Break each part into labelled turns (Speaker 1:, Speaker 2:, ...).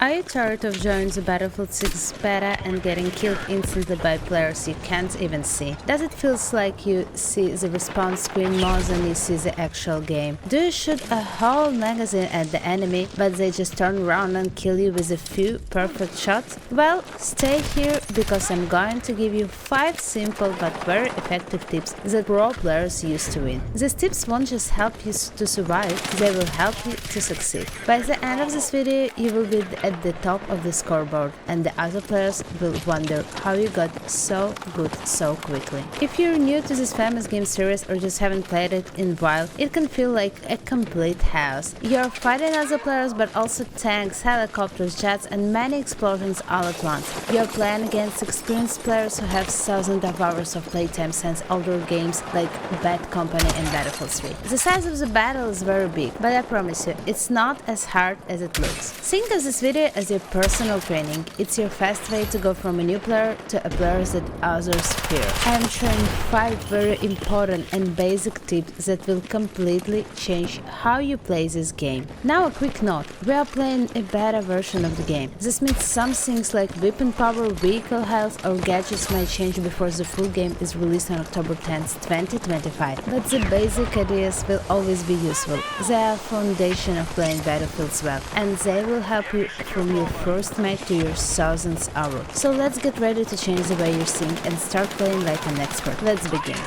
Speaker 1: Are you tired of joining the Battlefield 6 beta and getting killed instantly by players you can't even see? Does it feel like you see the respawn screen more than you see the actual game? Do you shoot a whole magazine at the enemy, but they just turn around and kill you with a few perfect shots? Well, stay here because I'm going to give you 5 simple but very effective tips that pro players use to win. These tips won't just help you to survive, they will help you to succeed. By the end of this video, you will be at the top of the scoreboard, and the other players will wonder how you got so good so quickly. If you're new to this famous game series or just haven't played it in a while, it can feel like a complete chaos. You're fighting other players, but also tanks, helicopters, jets, and many explosions all at once. You're playing against experienced players who have thousands of hours of playtime since older games like Bad Company and Battlefield 3. The size of the battle is very big, but I promise you, it's not as hard as it looks. Think of this video as your personal training. It's your fast way to go from a new player to a player that others fear. I am sharing 5 very important and basic tips that will completely change how you play this game. Now a quick note, we are playing a beta version of the game. This means some things like weapon power, vehicle health or gadgets might change before the full game is released on October 10th, 2025. But the basic ideas will always be useful. They are a foundation of playing Battlefields well, and they will help you from your first match to your thousandth hour. So let's get ready to change the way you think and start playing like an expert. Let's begin.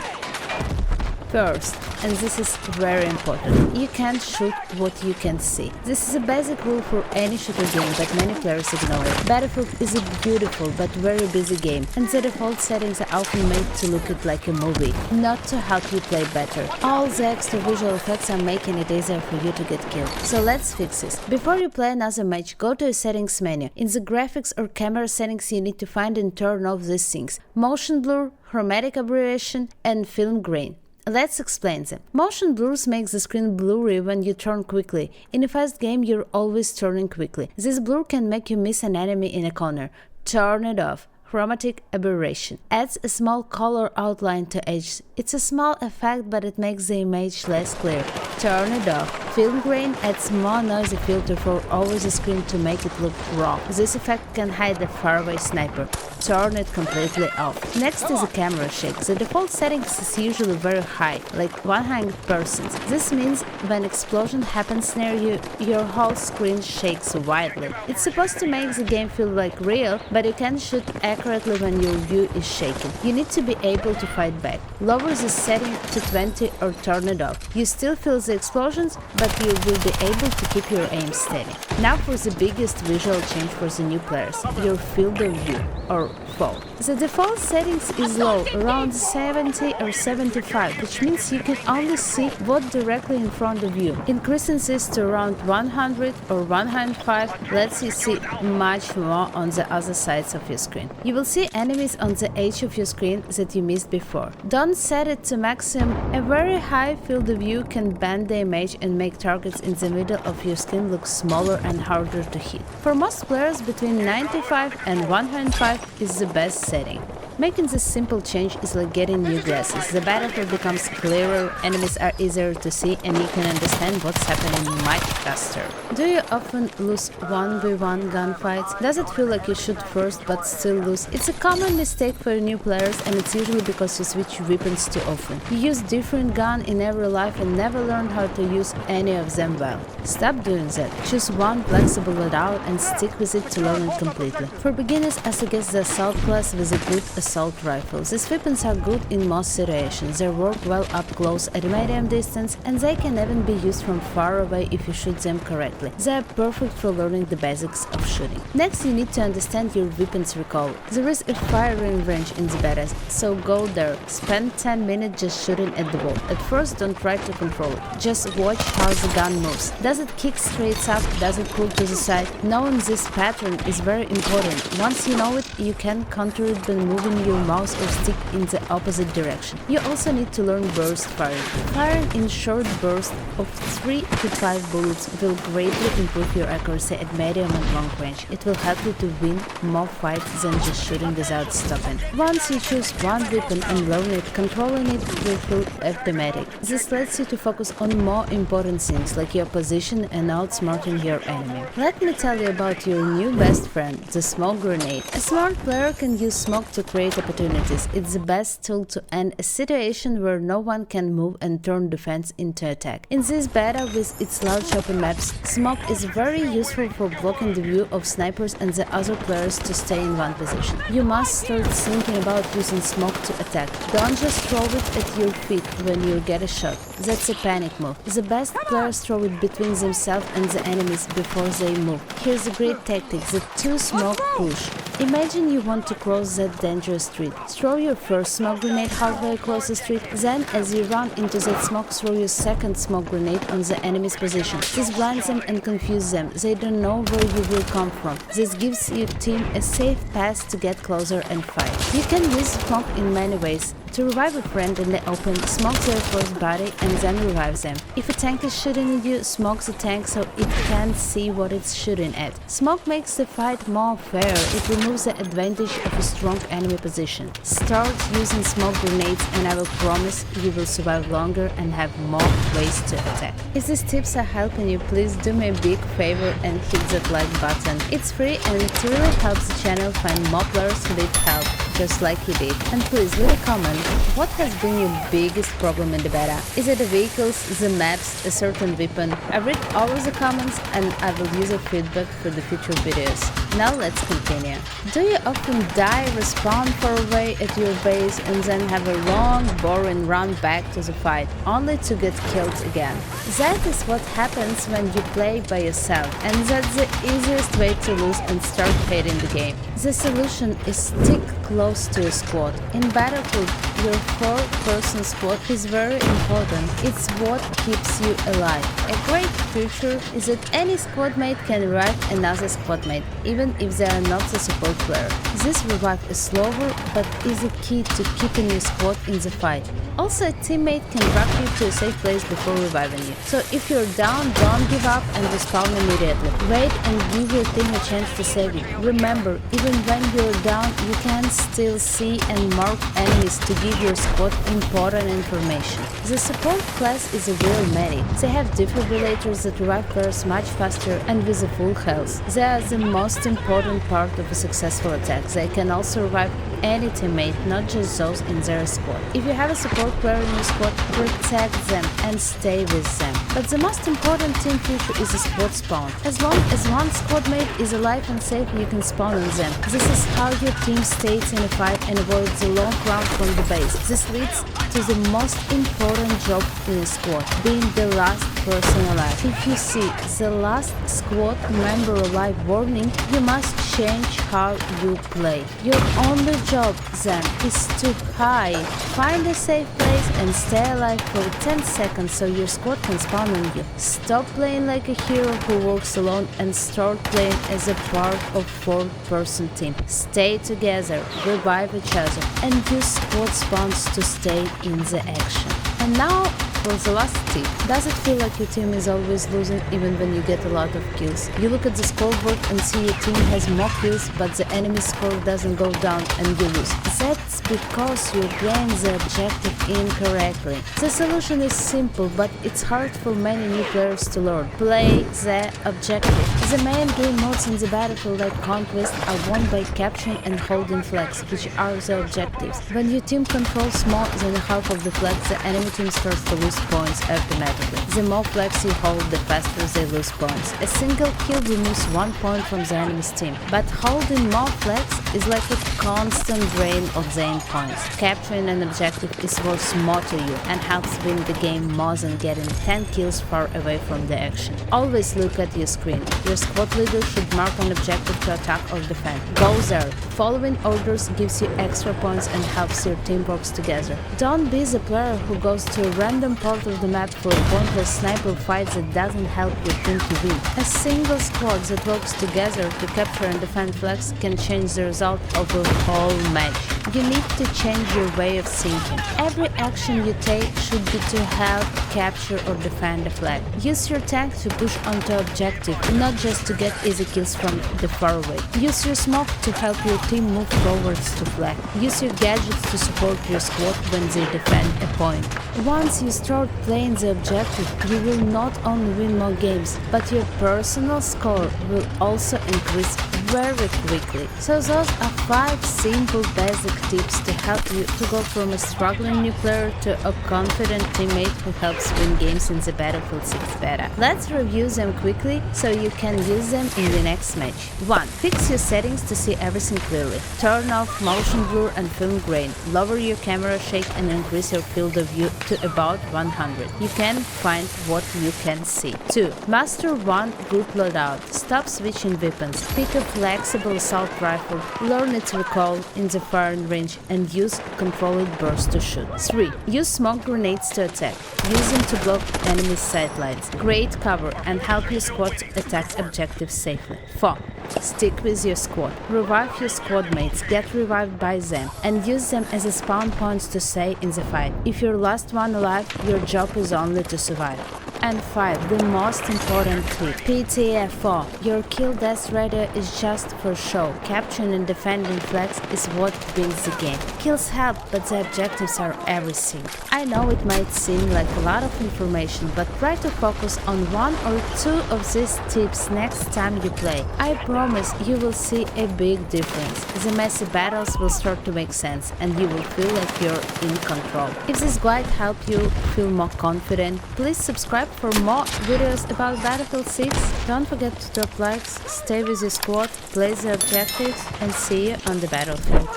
Speaker 1: First, and this is very important, you can't shoot what you can see. This is a basic rule for any shooter game, but many players ignore it. Battlefield is a beautiful but very busy game, and the default settings are often made to look it like a movie, not to help you play better. All the extra visual effects are making it easier for you to get killed. So let's fix this. Before you play another match, go to the settings menu. In the graphics or camera settings, you need to find and turn off these things: motion blur, chromatic aberration, and film grain. Let's explain them. Motion blurs makes the screen blurry when you turn quickly. In a fast game, you're always turning quickly. This blur can make you miss an enemy in a corner. Turn it off. Chromatic aberration adds a small color outline to edges. It's a small effect, but it makes the image less clear. Turn it off. Film grain adds more noisy filter for over the screen to make it look raw. This effect can hide the faraway sniper. Turn it completely off. Next is the camera shake. The default settings is usually very high, like 100%. This means when explosion happens near you, your whole screen shakes wildly. It's supposed to make the game feel like real, but you can't shoot accurately when your view is shaking. You need to be able to fight back. Lower this setting to 20 or turn it off. You still feel the explosions, but you will be able to keep your aim steady. Now for the biggest visual change for the new players, your field of view, or FOV. The default settings is low, around 70 or 75, which means you can only see what's directly in front of you. Increasing this to around 100 or 105 lets you see much more on the other sides of your screen. You will see enemies on the edge of your screen that you missed before. Don't set it to maximum. A very high field of view can bend the image and make targets in the middle of your screen look smaller and harder to hit. For most players, between 95 and 105 is the best setting. Making this simple change is like getting new glasses. The battlefield becomes clearer, enemies are easier to see, and you can understand what's happening much faster. Do you often lose 1v1 gunfights? Does it feel like you shoot first but still lose? It's a common mistake for new players, and it's usually because you switch weapons too often. You use different gun in every life and never learn how to use any of them well. Stop doing that. Choose one flexible loadout and stick with it to learn it completely. For beginners, I suggest the assault class with a good assault rifle. These weapons are good in most situations. They work well up close at medium distance, and they can even be used from far away if you shoot them correctly. They are perfect for learning the basics of shooting. Next, you need to understand your weapon's recoil. There is a firing range in the beta, so go there. Spend 10 minutes just shooting at the wall. At first, don't try to control it. Just watch how the gun moves. Does it kick straight up? Does it pull to the side? Knowing this pattern is very important. Once you know it, you can counter it by moving turn your mouse or stick in the opposite direction. You also need to learn burst firing. Firing in short bursts of 3 to 5 bullets will greatly improve your accuracy at medium and long range. It will help you to win more fights than just shooting without stopping. Once you choose one weapon and learn it, controlling it will feel automatic. This lets you to focus on more important things like your position and outsmarting your enemy. Let me tell you about your new best friend, the smoke grenade. A smart player can use smoke to create opportunities. It's the best tool to end a situation where no one can move and turn defense into attack. In this beta with its large open maps, smoke is very useful for blocking the view of snipers and the other players to stay in one position. You must start thinking about using smoke to attack. Don't just throw it at your feet when you get a shot. That's a panic move. The best players throw it between themselves and the enemies before they move. Here's a great tactic, the 2 smoke push. Imagine you want to cross that dangerous street. Throw your first smoke grenade halfway across the street, then as you run into that smoke, throw your second smoke grenade on the enemy's position. This blinds them and confuses them. They don't know where you will come from. This gives your team a safe path to get closer and fight. You can use smoke in many ways. To revive a friend in the open, smoke their first body and then revive them. If a tank is shooting at you, smoke the tank so it can't see what it's shooting at. Smoke makes the fight more fair. It removes the advantage of a strong enemy position. Start using smoke grenades and I will promise you will survive longer and have more ways to attack. If these tips are helping you, please do me a big favor and hit that like button. It's free and it really helps the channel find more players who need help, just like you did. And please leave a comment. What has been your biggest problem in the beta? Is it the vehicles, the maps, a certain weapon? I read all of the comments and I will use your feedback for the future videos. Now let's continue. Do you often die, respawn far away at your base and then have a long, boring run back to the fight, only to get killed again? That is what happens when you play by yourself, and that's the easiest way to lose and start hating the game. The solution is stick close to a squad. In Battlefield, your 4-person squad is very important. It's what keeps you alive. A great feature is that any squad mate can revive another squad mate, even if they are not the support player. This revive is slower, but is a key to keeping your squad in the fight. Also, a teammate can drag you to a safe place before reviving you. So if you're down, don't give up and respawn immediately. Wait and give your team a chance to save you. Remember, even when you're down, you can still see and mark enemies to give your squad important information. The support class is a real medic. They have defibrillators that revive players much faster and with a full health. They are the most important part of a successful attack. They can also revive any teammate, not just those in their squad. If you have a support player in your squad, protect them and stay with them. But the most important team feature is a squad spawn. As long as one squad mate is alive and safe, you can spawn on them. This is how your team stays in a fight and avoids the long run from the base. This leads to the most important job in a squad, being the last person alive. If you see the last squad member alive warning, you must change how you play. Your only job then is to hide. Find a safe place and stay alive for 10 seconds so your squad can spawn on you. Stop playing like a hero who works alone and start playing as a part of 4-person team. Stay together, revive each other, and use squad spawns to stay in the action. And now for the last tip. Does it feel like your team is always losing even when you get a lot of kills? You look at the scoreboard and see your team has more kills, but the enemy score doesn't go down and you lose. That's because you're playing the objective incorrectly. The solution is simple, but it's hard for many new players to learn. Play the objective. The main game modes in the Battlefield like Conquest are won by capturing and holding flags, which are the objectives. When your team controls more than half of the flags, the enemy team starts to lose points automatically. The more flags you hold, the faster they lose points. A single kill removes 1 point from the enemy's team, but holding more flags is like a constant drain of their points. Capturing an objective is worth more to you and helps win the game more than getting 10 kills far away from the action. Always look at your screen. Your Your squad leader should mark an objective to attack or defend. Go there. Following orders gives you extra points and helps your team work together. Don't be the player who goes to a random part of the map for a pointless sniper fight that doesn't help your team to win. A single squad that works together to capture and defend flags can change the result of a whole match. You need to change your way of thinking. Every action you take should be to help capture or defend a flag. Use your tank to push onto objective, not just to get easy kills from the far away. Use your smoke to help your team move forwards to flag. Use your gadgets to support your squad when they defend a point. Once you start playing the objective, you will not only win more games, but your personal score will also increase very quickly. So those are 5 simple basic tips to help you to go from a struggling new player to a confident teammate who helps win games in the Battlefield 6 beta. Let's review them quickly so you can use them in the next match. 1. Fix your settings to see everything clearly. Turn off motion blur and film grain. Lower your camera shake and increase your field of view to about 100. You can find what you can see. 2. Master one group loadout. Stop switching weapons. Pick a flexible assault rifle. Learn its recoil in the firing range and use controlled burst to shoot. 3. Use smoke grenades to attack. Use them to block enemy sightlines. Create cover and help your squad attack objectives safely. 4. Stick with your squad. Revive your squad mates, get revived by them, and use them as a spawn points to stay in the fight. If you're last one alive, your job is only to survive. And 5. The most important tip. PTF4. Your kill death ratio is just for show. Capturing and defending flags is what wins the game. Kills help, but the objectives are everything. I know it might seem like a lot of information, but try to focus on 1 or 2 of these tips next time you play. I promise you will see a big difference. The messy battles will start to make sense, and you will feel like you're in control. If this guide helped you feel more confident, please subscribe for more videos about Battlefield 6. Don't forget to drop likes, stay with your squad, play the objectives, and see you on the battlefield.